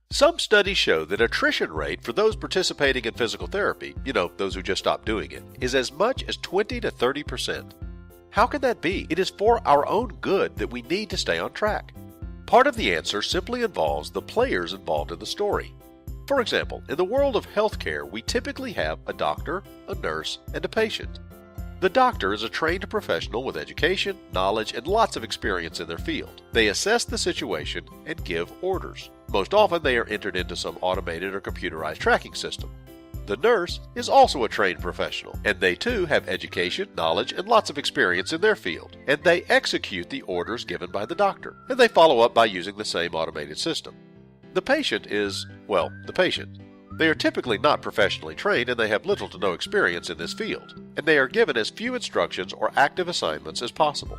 Some studies show that attrition rate for those participating in physical therapy, those who just stop doing it, is as much as 20 to 30%. How can that be? It is for our own good that we need to stay on track. Part of the answer simply involves the players involved in the story. For example, in the world of healthcare, we typically have a doctor, a nurse, and a patient. The doctor is a trained professional with education, knowledge, and lots of experience in their field. They assess the situation and give orders. Most often they are entered into some automated or computerized tracking system. The nurse is also a trained professional, and they too have education, knowledge, and lots of experience in their field, and they execute the orders given by the doctor, and they follow up by using the same automated system. The patient is, the patient. They are typically not professionally trained and they have little to no experience in this field, and they are given as few instructions or active assignments as possible.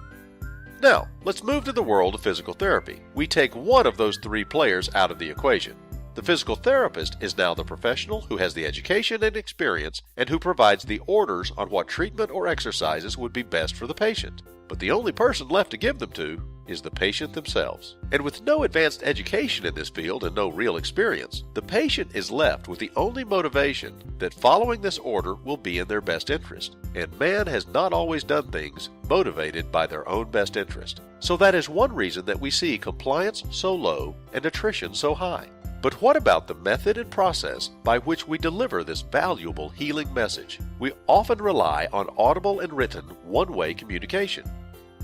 Now, let's move to the world of physical therapy. We take one of those three players out of the equation. The physical therapist is now the professional who has the education and experience and who provides the orders on what treatment or exercises would be best for the patient. But the only person left to give them to is the patient themselves. And with no advanced education in this field and no real experience, the patient is left with the only motivation that following this order will be in their best interest. And man has not always done things motivated by their own best interest. So that is one reason that we see compliance so low and attrition so high. But what about the method and process by which we deliver this valuable healing message? We often rely on audible and written one-way communication.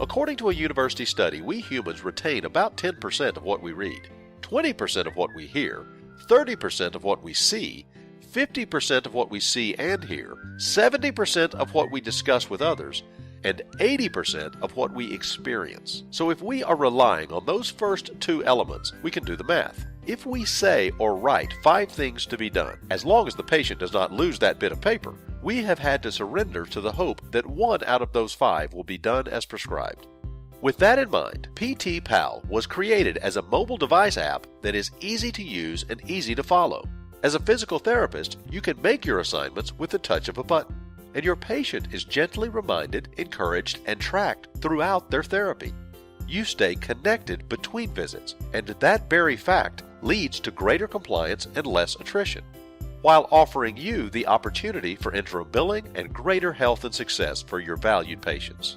According to a university study, we humans retain about 10% of what we read, 20% of what we hear, 30% of what we see, 50% of what we see and hear, 70% of what we discuss with others, and 80% of what we experience. So if we are relying on those first two elements, we can do the math. If we say or write 5 things to be done, as long as the patient does not lose that bit of paper, we have had to surrender to the hope that 1 out of those 5 will be done as prescribed. With that in mind, PT Pal was created as a mobile device app that is easy to use and easy to follow. As a physical therapist, you can make your assignments with the touch of a button, and your patient is gently reminded, encouraged, and tracked throughout their therapy. You stay connected between visits, and that very fact leads to greater compliance and less attrition, while offering you the opportunity for interim billing and greater health and success for your valued patients.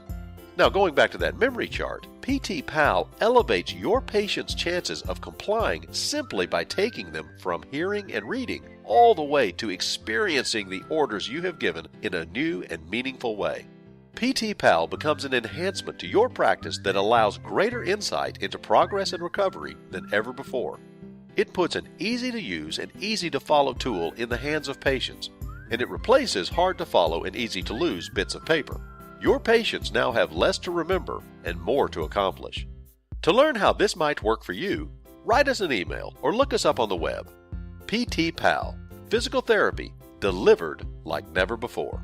Now, going back to that memory chart, PT Pal elevates your patient's chances of complying simply by taking them from hearing and reading all the way to experiencing the orders you have given in a new and meaningful way. PT Pal becomes an enhancement to your practice that allows greater insight into progress and recovery than ever before. It puts an easy-to-use and easy-to-follow tool in the hands of patients, and it replaces hard-to-follow and easy-to-lose bits of paper. Your patients now have less to remember and more to accomplish. To learn how this might work for you, write us an email or look us up on the web. PT Pal, physical therapy delivered like never before.